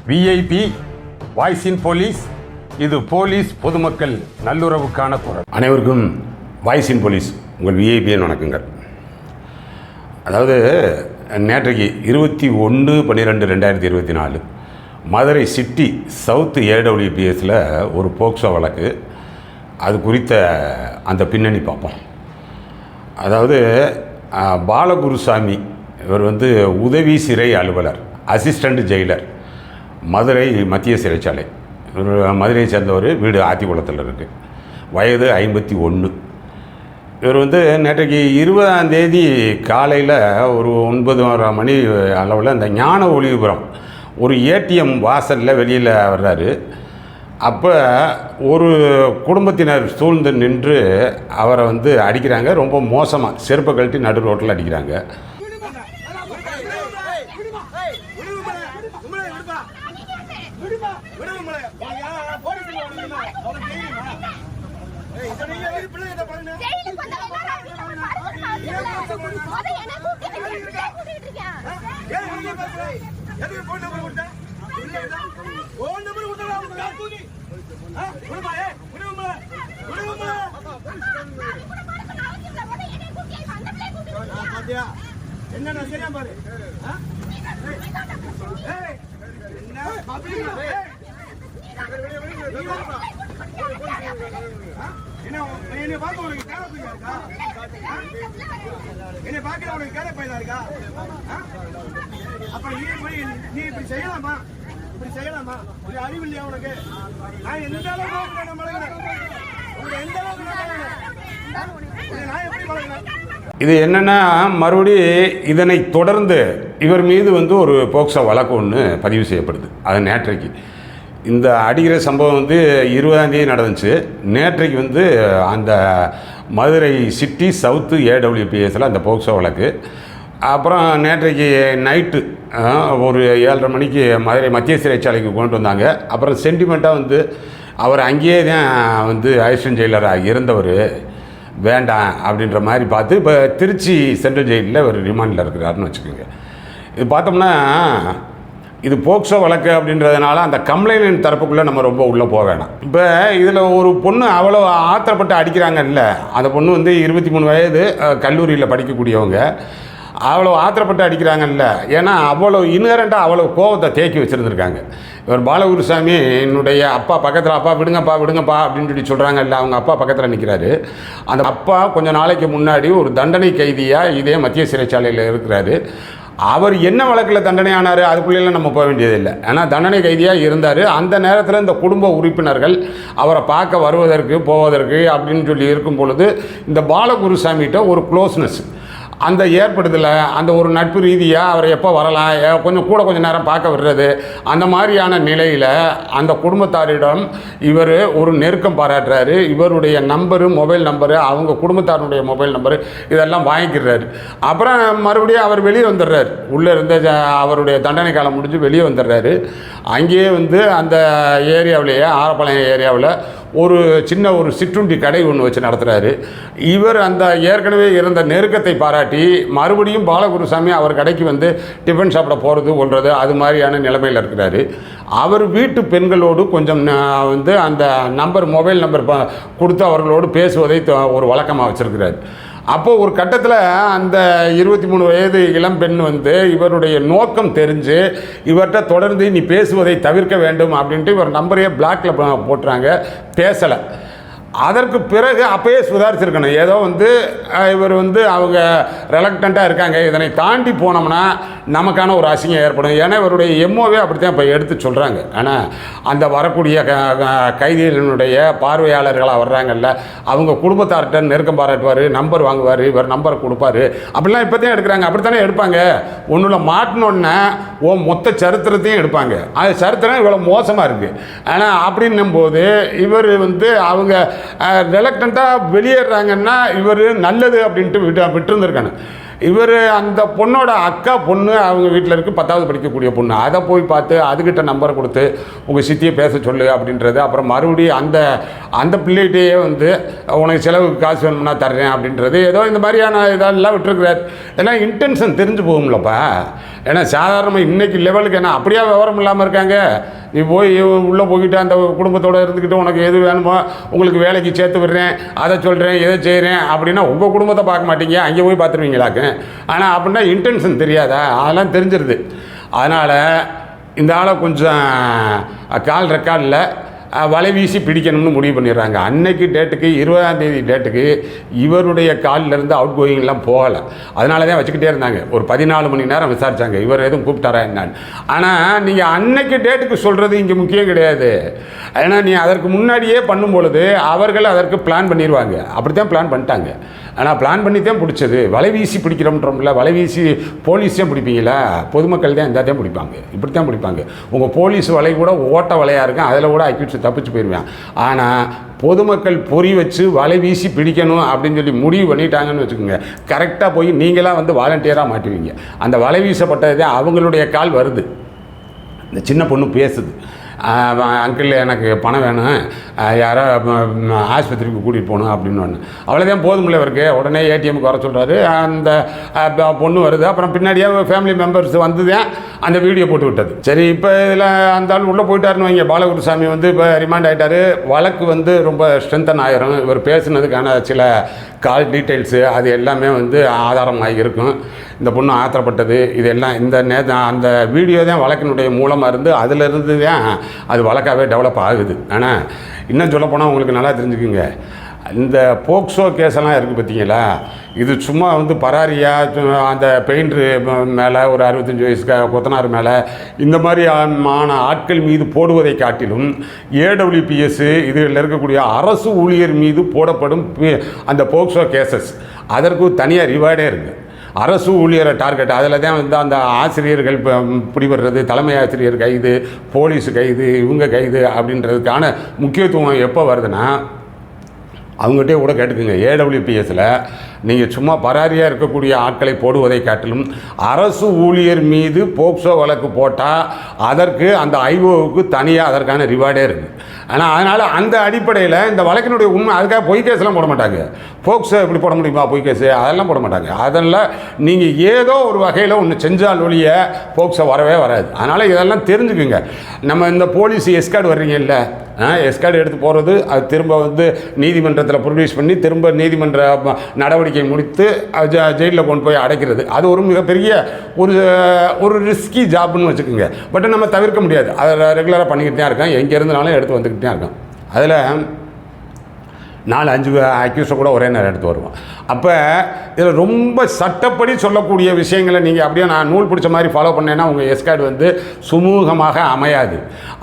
VIP voice இன் police. இது police பொதுமக்கள் நல்லுறவுக்கான குரல். அனைவருக்கும் வாய்ஸ் இன் போலீஸ் உங்கள் விஐபியின் வணக்கங்கள். அதாவது நேற்றைக்கு 21/12/2024 மதுரை சிட்டி சவுத் ஏடபிள்யூபிஎஸில் ஒரு போக்சோ வழக்கு. அது குறித்த அந்த பின்னணி பார்ப்போம். அதாவது பாலகுருசாமி இவர் உதவி சிறை அலுவலர், அசிஸ்டண்ட் ஜெயிலர், மதுரை மத்திய சிறைச்சாலை. இவர் மதுரையை சேர்ந்தவர், வீடு ஆத்திக்குளத்தில் இருக்குது, வயது 51. இவர் நேற்றைக்கு 20ஆம் தேதி காலையில் ஒரு 9:30 மணி அளவில் இந்த ஞான ஒளிபுரம் ஒரு ஏடிஎம் வாசலில் வெளியில் வர்றாரு. அப்போ ஒரு குடும்பத்தினர் சூழ்ந்து நின்று அவரை அடிக்கிறாங்க. ரொம்ப மோசமாக செருப்பை கழட்டி நடு ரோட்டில் அடிக்கிறாங்க. என்ன சரியா பாரு. என்ன பார்க்க உனக்கு கேரப்பையா இருக்கா? என்ன பார்க்க உனக்கு கேரப்பையா இருக்கா? அப்ப நீ இப்படி செய்யலாமா? இப்படி செய்யலாமா? ஒரு அறிவு இல்லையா உனக்கு? நான் எந்த அளவுக்கு நான் பழகிறேன், எந்த அளவுக்கு நான் எப்படி பழகிறேன்? இது என்னென்னா, மறுபடி இதனை தொடர்ந்து இவர் மீது ஒரு போக்சோ வழக்கு ஒன்று பதிவு செய்யப்படுது. அது நேற்றைக்கு இந்த அடிக்கிற சம்பவம் 20ஆம் தேதி நடந்துச்சு. நேற்றைக்கு அந்த மதுரை சிட்டி சவுத்து ஏடபிள்யூபிஎஸில் அந்த போக்சோ வழக்கு. அப்புறம் நேற்றைக்கு நைட்டு ஒரு 7:30 மணிக்கு மதுரை மத்திய சிறைச்சாலைக்கு கொண்டு வந்தாங்க. அப்புறம் சென்டிமெண்ட்டாக அவர் அங்கேயே தான் அசிஸ்டன்ட் ஜெயிலராக இருந்தவர், வேண்டாம் அப்படின்ற மாதிரி பார்த்து இப்போ திருச்சி சென்ட்ரல் ஜெயிலில் ஒரு ரிமாண்டில் இருக்கிறாருன்னு வச்சுக்கோங்க. இது பார்த்தோம்னா இது போக்சோ வழக்கு அப்படின்றதுனால அந்த கம்ப்ளைண்ட் தரப்புக்குள்ளே நம்ம ரொம்ப உள்ளே போக வேணாம். இப்போ இதில் ஒரு பொண்ணு அவ்வளோ ஆத்திரப்பட்டு அடிக்கிறாங்கல்ல, அந்த பொண்ணு 23 வயது, கல்லூரியில் படிக்கக்கூடியவங்க. அவ்வளோ ஆத்திரப்பட்டு அடிக்கிறாங்கல்ல, ஏன்னா அவ்வளோ இன்ஹரண்ட்டாக அவ்வளோ கோபத்தை தேக்கி வச்சுருந்துருக்காங்க. இவர் பாலகுருசாமி என்னுடைய அப்பா பக்கத்தில், அப்பா விடுங்கப்பா விடுங்கப்பா அப்படின்னு சொல்லி சொல்கிறாங்கல்ல, அவங்க அப்பா பக்கத்தில் நிற்கிறாரு. அந்த அப்பா கொஞ்சம் நாளைக்கு முன்னாடி ஒரு தண்டனை கைதியாக இதே மத்திய சிறைச்சாலையில் இருக்கிறாரு. அவர் என்ன வழக்கில் தண்டனை ஆனார் அதுக்குள்ளேலாம் நம்ம போக வேண்டியதில்லை. ஏன்னா தண்டனை கைதியாக இருந்தார். அந்த நேரத்தில் இந்த குடும்ப உறுப்பினர்கள் அவரை பார்க்க வருவதற்கு போவதற்கு அப்படின்னு சொல்லி இருக்கும் பொழுது இந்த பாலகுருசாமிகிட்ட ஒரு க்ளோஸ்னஸ் அந்த ஏற்படுதல, அந்த ஒரு நட்பு ரீதியாக அவரை எப்போ வரலாம், கொஞ்சம் நேரம் பார்க்க விடுறது, அந்த மாதிரியான நிலையில் அந்த குடும்பத்தாரிடம் இவர் ஒரு நெருக்கம் பாராட்டுறாரு. இவருடைய நம்பரு, மொபைல் நம்பரு, அவங்க குடும்பத்தாருடைய மொபைல் நம்பரு இதெல்லாம் வாங்கிக்கிறாரு. அப்புறம் மறுபடியும் அவர் வெளியே வந்துடுறாரு. உள்ளே இருந்த அவருடைய தண்டனை காலம் முடிஞ்சு வெளியே வந்துடுறாரு. அங்கேயே அந்த ஏரியாவிலேயே ஆரப்பாளையம் ஏரியாவில் ஒரு சின்ன ஒரு சிற்றுண்டி கடை ஒன்று வச்சு நடத்துகிறாரு. இவர் அந்த ஏற்கனவே இருந்த நெருக்கத்தை பாராட்டி மறுபடியும் பாலகுருசாமி அவர் கடைக்கு டிஃபன் சாப்பிட போகிறது கொள்வது அது மாதிரியான நிலைமையில் இருக்கிறாரு. அவர் வீட்டு பெண்களோடு கொஞ்சம் அந்த நம்பர், மொபைல் நம்பர் கொடுத்து அவர்களோடு பேசுவதை ஒரு வழக்கமாக வச்சுருக்கிறார். அப்போது ஒரு கட்டத்தில் அந்த 23 வயது இளம்பெண் இவருடைய நோக்கம் தெரிஞ்சு இவர்கிட்ட தொடர்ந்து நீ பேசுவதை தவிர்க்க வேண்டும் அப்படின்ட்டு இவர் நம்பரையே பிளாக்ல போட்டுறாங்க, பேசலை. அதற்கு பிறகு அப்போயே சுதாரிச்சிருக்கணும். ஏதோ இவர் அவங்க ரெலக்டண்ட்டாக இருக்காங்க, இதனை தாண்டி போனோம்னா நமக்கான ஒரு அசிங்கம் ஏற்படும். ஏன்னா இவருடைய எம்ஓவே அப்படித்தான் இப்போ எடுத்து சொல்கிறாங்க. ஆனால் அந்த வரக்கூடிய கைதிகளினுடைய பார்வையாளர்களாக வர்றாங்கல்ல, அவங்க குடும்பத்தார்கிட்ட நெருக்கம் பாராட்டுவார், நம்பர் வாங்குவார், இவர் நம்பரை கொடுப்பார், அப்படிலாம் இப்போ தான் எடுக்கிறாங்க. அப்படித்தானே எடுப்பாங்க. ஒன்றில் மாட்டினோன்னே மொத்த சரித்திரத்தையும் எடுப்பாங்க. அது சரித்திரம் இவ்வளோ மோசமாக இருக்குது. ஆனால் அப்படின்னும்போது இவர் அவங்க ரிலக்டண்ட்டாக வெளியேறாங்கன்னா இவர் நல்லது அப்படின்ட்டு விட்டுருந்துருக்கானு. இவர் அந்த பொண்ணோட அக்கா பொண்ணு அவங்க வீட்டில் இருக்குது, 10வது படிக்கக்கூடிய பொண்ணு. அதை போய் பார்த்து அதுக்கிட்ட நம்பரை கொடுத்து உங்கள் சித்தியை பேச சொல்லு அப்படின்றது. அப்புறம் மறுபடியும் அந்த பிள்ளைகிட்டேயே வந்து உனக்கு செலவுக்கு காசு வேணும்னா தர்றேன் அப்படின்றது. ஏதோ இந்த மாதிரியான இதெல்லாம் விட்டுருக்குறாரு. இதெல்லாம் இன்டென்ஷன் தெரிஞ்சு போகும்லப்பா. ஏன்னா சாதாரணமாக இன்றைக்கி லெவலுக்கு என்ன அப்படியே விவரம் இல்லாமல் இருக்காங்க. நீ போய் உள்ளே போய்கிட்டு அந்த குடும்பத்தோடு இருந்துக்கிட்டு உனக்கு எது வேணுமோ உங்களுக்கு வேலைக்கு சேர்த்து விடுறேன், அதை சொல்கிறேன், எதை செய்கிறேன் அப்படின்னா உங்கள் குடும்பத்தை பார்க்க மாட்டீங்க, அங்கே போய் பார்த்துருவீங்களாக்கு. ஆனால் அப்படின்னா இன்டென்ஷன் தெரியாதா? அதெல்லாம் தெரிஞ்சிருது. அதனால் இந்த ஆளை கொஞ்சம் கால் ரெக்கார்டில் வலை வீசி பிடிக்கணும்னு முடிவு பண்ணிடுறாங்க. அன்னைக்கு டேட்டுக்கு 20ஆம் தேதி டேட்டுக்கு இவருடைய காலிலேருந்து அவுட் கோயிங்லாம் போகலை. அதனால தான் வச்சுக்கிட்டே இருந்தாங்க. ஒரு 14 மணி நேரம் விசாரித்தாங்க, இவர் எதுவும் கூப்பிட்டாரா என்னான்னு. ஆனால் நீங்கள் அன்னைக்கு டேட்டுக்கு சொல்கிறது இங்கே முக்கியம் கிடையாது. ஏன்னா நீ அதற்கு முன்னாடியே பண்ணும் பொழுது அவர்கள் அதற்கு பிளான் பண்ணிடுவாங்க. அப்படி தான் பிளான் பண்ணிட்டாங்க. ஆனால் பிளான் பண்ணி தான் பிடிச்சது. வலை வீசி பிடிக்கிறோம்ன்றோம்ல, வலை வீசி போலீஸே பிடிப்பீங்களா? பொதுமக்கள் தான் இந்த தான் பிடிப்பாங்க, இப்படி தான் பிடிப்பாங்க. உங்கள் போலீஸ் வலை கூட ஓட்ட வலையாக இருக்கும், அதில் கூட அக்யூஸ் தப்பிச்சு போயிடுவேன். ஆனால் பொதுமக்கள் பொறி வச்சு வலை வீசி பிடிக்கணும் அப்படின்னு சொல்லி முடிவு பண்ணிட்டாங்கன்னு வச்சுக்கோங்க, கரெக்டாக போய் நீங்களாம் வந்து வாலண்டியராக மாட்டுவீங்க. அந்த வலை வீசப்பட்டது அவங்களுடைய கால் வருது. இந்த சின்ன பொண்ணு பேசுது, அங்கிள் எனக்கு பணம் வேணும், யாரோ ஆஸ்பத்திரிக்கு கூட்டிகிட்டு போகணும் அப்படின்னு ஒன்று. அவ்வளோதான் போதுமில்ல இவருக்கு. உடனே ஏடிஎம்க்கு வர சொல்கிறாரு. அந்த பொண்ணு வருது. அப்புறம் பின்னாடியே ஃபேமிலி மெம்பர்ஸ் வந்து தான் அந்த வீடியோ போட்டு விட்டது. சரி, இப்போ இதில் அந்த ஆள் உள்ளே போயிட்டாருன்னு வைங்க, பாலகுருசாமி வந்து இப்போ ரிமாண்ட் ஆகிட்டார். வழக்கு வந்து ரொம்ப ஸ்ட்ரென்தன் ஆகிரும். இவர் பேசுனதுக்கான சில கால் டீட்டெயில்ஸு அது எல்லாமே வந்து ஆதாரமாக இருக்கும். இந்த பொண்ணு ஆத்திரப்பட்டது இதெல்லாம் இந்த அந்த வீடியோ தான் வழக்கினுடைய மூலமாக இருந்து அதிலிருந்து தான் அது வழக்காகவே டெவலப் ஆகுது. ஆனால் இன்னும் சொல்லப்போனால் உங்களுக்கு நல்லா தெரிஞ்சுக்குங்க, இந்த போக்சோ கேஸெல்லாம் இருக்குது பார்த்தீங்களா, இது சும்மா வந்து பராரியாக அந்த பெயிண்டரு மேலே ஒரு 65 வயசு கொத்தனார் மேலே இந்த மாதிரியான ஆட்கள் மீது போடுவதை காட்டிலும் AWPS இதில் இருக்கக்கூடிய அரசு ஊழியர் மீது போடப்படும் அந்த போக்சோ கேசஸ் அதற்கு தனியாக ரிவார்டே இருக்குது. அரசு ஊழியரை டார்கெட் அதில் தான் வந்து அந்த ஆசிரியர்கள் பிடிபடுறது, தலைமை ஆசிரியர் கைது, போலீஸ் கைது, இவங்க கைது அப்படின்றதுக்கான முக்கியத்துவம் எப்போ வருதுன்னா, அவங்ககிட்டே கூட கேட்டுக்குங்க, AWPSல நீங்கள் சும்மா பராரியாக இருக்கக்கூடிய ஆட்களை போடுவதை காட்டிலும் அரசு ஊழியர் மீது போக்சோ வழக்கு போட்டால் அதற்கு அந்த ஐஓவுக்கு தனியாக அதற்கான ரிவார்டே இருக்குது. ஆனால் அதனால் அந்த அடிப்படையில் இந்த வழக்கினுடைய உண்மை அதுக்காக பொய் கேஸ்லாம் போட மாட்டாங்க. போக்சோ இப்படி போட முடியுமா பொய் கேஸு, அதெல்லாம் போட மாட்டாங்க. அதெல்லாம் நீங்கள் ஏதோ ஒரு வகையில் ஒன்று செஞ்சால் ஒழிய போக்சோ வரவே வராது. அதனால் இதெல்லாம் தெரிஞ்சுக்குங்க. நம்ம இந்த போலீஸ் எஸ்கார்டு வர்றீங்க இல்லை, எஸ்கார்டு எடுத்து போகிறது, அது திரும்ப வந்து நீதிமன்றத்தில் ப்ரொடியூஸ் பண்ணி திரும்ப நீதிமன்ற நடவடிக்கை முடித்து ஜெயிலில் கொண்டு போய் அடைக்கிறது, அது ஒரு மிகப்பெரிய ஒரு ரிஸ்கி ஜாப்னு வச்சுக்கோங்க. பட் நம்ம தவிர்க்க முடியாது. அதை ரெகுலராக பண்ணிக்கிட்டு தான் இருக்கேன், எங்கே இருந்தனாலும் எடுத்து வந்துக்கிட்டு தான் இருக்கேன். அதில் 4-5 அக்யூஸை கூட ஒரே நேரம் எடுத்து வருவோம். அப்போ இதில் ரொம்ப சட்டப்படி சொல்லக்கூடிய விஷயங்களை நீங்கள் அப்படியே நான் நூல் பிடிச்ச மாதிரி ஃபாலோ பண்ணேன்னா உங்கள் எஸ்கார்டு வந்து சுமூகமாக அமையாது.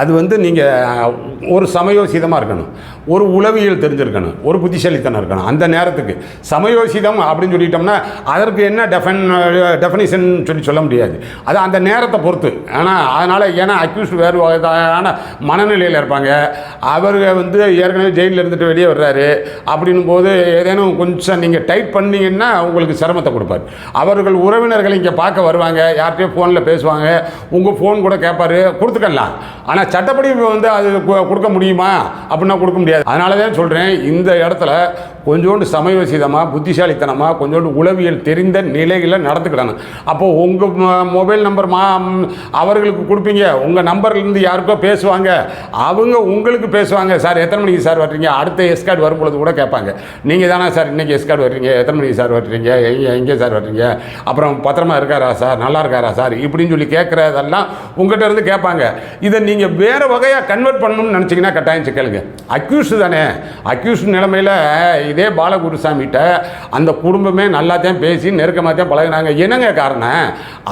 அது வந்து நீங்கள் ஒரு சமயோசிதமாக இருக்கணும், ஒரு உளவியல் தெரிஞ்சிருக்கணும், ஒரு புத்திசாலித்தனம் இருக்கணும். அந்த நேரத்துக்கு சமயோசிதம் அப்படின்னு சொல்லிட்டோம்னா அதற்கு என்ன டெஃபனிஷன் சொல்ல முடியாது. அது அந்த நேரத்தை பொறுத்து. ஆனால் அதனால் ஏன்னா அக்யூஸ்ட் வேறு வகையான மனநிலையில் இருப்பாங்க. அவர்கள் வந்து ஏற்கனவே ஜெயிலில் இருந்துட்டு வெளியே வர்றாரு அப்படின்னும் போது ஏதேனும் கொஞ்சம் நீங்கள் டைட் பண்ணிங்கன்னா உங்களுக்கு சிரமத்தை கொடுப்பார். அவர்கள் உறவினர்கள் இங்கே பார்க்க வருவாங்க, யார்கிட்டயும் ஃபோனில் பேசுவாங்க, உங்கள் ஃபோன் கூட கேட்பார், கொடுத்துக்கலாம். ஆனால் சட்டப்படி வந்து அது கொடுக்க முடியுமா அப்படின்னா கொடுக்க முடியாது. அதனால தான் சொல்கிறேன், இந்த இடத்துல கொஞ்சோண்டு சமயோசிதமாக புத்திசாலித்தனமாக கொஞ்சோண்டு உளவியல் தெரிந்த நிலைகளில் நடந்துக்கிடணும். அப்போது உங்கள் மொபைல் நம்பர் அவர்களுக்கு கொடுப்பீங்க, உங்கள் நம்பர்லேருந்து யாருக்கோ பேசுவாங்க, அவங்க உங்களுக்கு பேசுவாங்க, சார் எத்தனை மணிக்கு சார் வர்றீங்க, அடுத்த எஸ்கார்டு வரும்பொழுது கூட கேட்பாங்க, நீங்கள் தானே சார் இன்றைக்கி எஸ்கார்டு வர்றீங்க, எத்தனை மணிக்கு சார் வர்றீங்க, எங்கே சார் வர்றீங்க, அப்புறம் பத்திரமா இருக்காரா சார், நல்லா இருக்காரா சார் இப்படின்னு சொல்லி கேட்குறதெல்லாம் உங்கள்கிட்ட இருந்து கேட்பாங்க. இதை நீங்கள் வேறு வகையாக கன்வெர்ட் பண்ணணும்னு நினச்சிங்கன்னா கட்டாயம் சிக்கலுங்க. அக்யூஸ்டு தானே, அக்யூஸ்டு நிலைமையில் இதே பாலகுருசாமிகிட்ட அந்த குடும்பமே நல்லா தான் பேசி நெருக்கமாக தான் பழகினாங்க. என்னங்க காரணம்,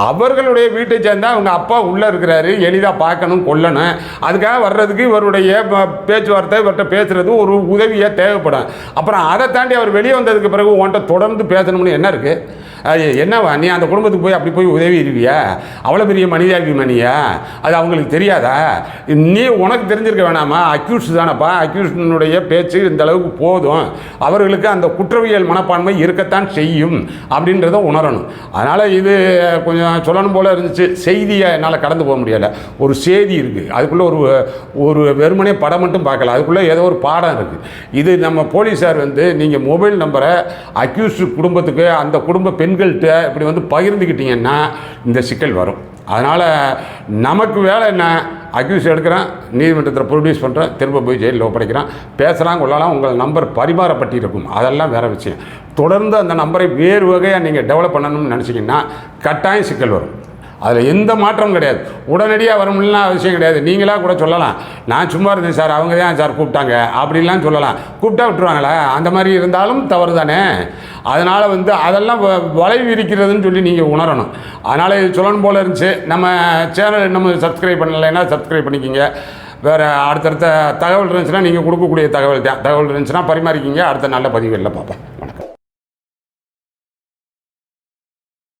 அவர்களுடைய வீட்டை சேர்ந்தால் அவங்க அப்பா உள்ளே இருக்கிறாரு, எளிதாக பார்க்கணும் கொல்லணும், அதுக்காக வர்றதுக்கு இவருடைய பேச்சுவார்த்தை இவர்கிட்ட பேசுகிறது ஒரு உதவியாக தேவைப்படும். அப்புறம் அதை தாண்டி அவர் வெளியே வந்ததுக்கு பிறகு உன்கிட்ட தொடர்ந்து பேசணும்னு என்ன இருக்குது? என்னவா நீ அந்த குடும்பத்துக்கு போய் அப்படி போய் உதவி இருவியா? அவ்வளோ பெரிய மனிதாபிமானியா? அது அவங்களுக்கு தெரியாதா? நீ உனக்கு தெரிஞ்சிருக்க வேணாமா? அக்யூஸ் தானப்பா, அக்யூஷனுடைய பேச்சு இந்த அளவுக்கு போதும், அவர்களுக்கு அந்த குற்றவியல் மனப்பான்மை இருக்கத்தான் செய்யும் அப்படின்றத உணரணும். அதனால் இது கொஞ்சம் சொல்லணும் போல் இருந்துச்சு. செய்தியை என்னால் கடந்து போக முடியலை. ஒரு செய்தி இருக்குது, அதுக்குள்ளே ஒரு வெறுமனே படம் மட்டும் பார்க்கல, அதுக்குள்ளே ஏதோ ஒரு பாடம் இருக்குது. இது நம்ம போலீஸார் வந்து நீங்கள் மொபைல் நம்பரை அக்யூஸ்டு குடும்பத்துக்கு, அந்த குடும்ப பெண்கள்கிட்ட இப்படி வந்து பகிர்ந்துக்கிட்டீங்கன்னா இந்த சிக்கல் வரும். அதனால் நமக்கு வேலை என்ன? அக்யூஸ் எடுக்கிறேன், நீதிமன்றத்தில் ப்ரொடியூஸ் பண்ணுறேன், திரும்ப போய் ஜெயிலில் ஒப்படைக்கிறான், பேசலாம் கொள்ளலாம், உங்கள் நம்பர் பரிமாறப்பட்டிருக்கும், அதெல்லாம் வேறு விஷயம். தொடர்ந்து அந்த நம்பரை வேறு வகையாக நீங்கள் டெவலப் பண்ணணும்னு நினச்சிங்கன்னா கட்டாயம் சிக்கல் வரும். அதில் எந்த மாற்றமும் கிடையாது. உடனடியாக வரும்லாம் அவசியம் கிடையாது. நீங்களாக கூட சொல்லலாம், நான் சும்மா இருந்தேன் சார், அவங்க தான் சார் கூப்பிட்டாங்க அப்படின்லாம் சொல்லலாம். கூப்பிட்டா விட்டுருவாங்களே? அந்த மாதிரி இருந்தாலும் தவறு தானே. அதனால் வந்து அதெல்லாம் வளைவு இருக்கிறதுன்னு சொல்லி நீங்கள் உணரணும். அதனால் இது சொல்லணும் போல் இருந்துச்சு. நம்ம சேனல் நம்ம சப்ஸ்கிரைப் பண்ணலைன்னா சப்ஸ்கிரைப் பண்ணிக்கிங்க. வேறு அடுத்தடுத்த தகவல் இருந்துச்சுன்னா நீங்கள் கொடுக்கக்கூடிய தகவல் இருந்துச்சுன்னா பரிமாறிக்கிங்க. அடுத்த நல்ல பதிவுகளில் பார்ப்போம்.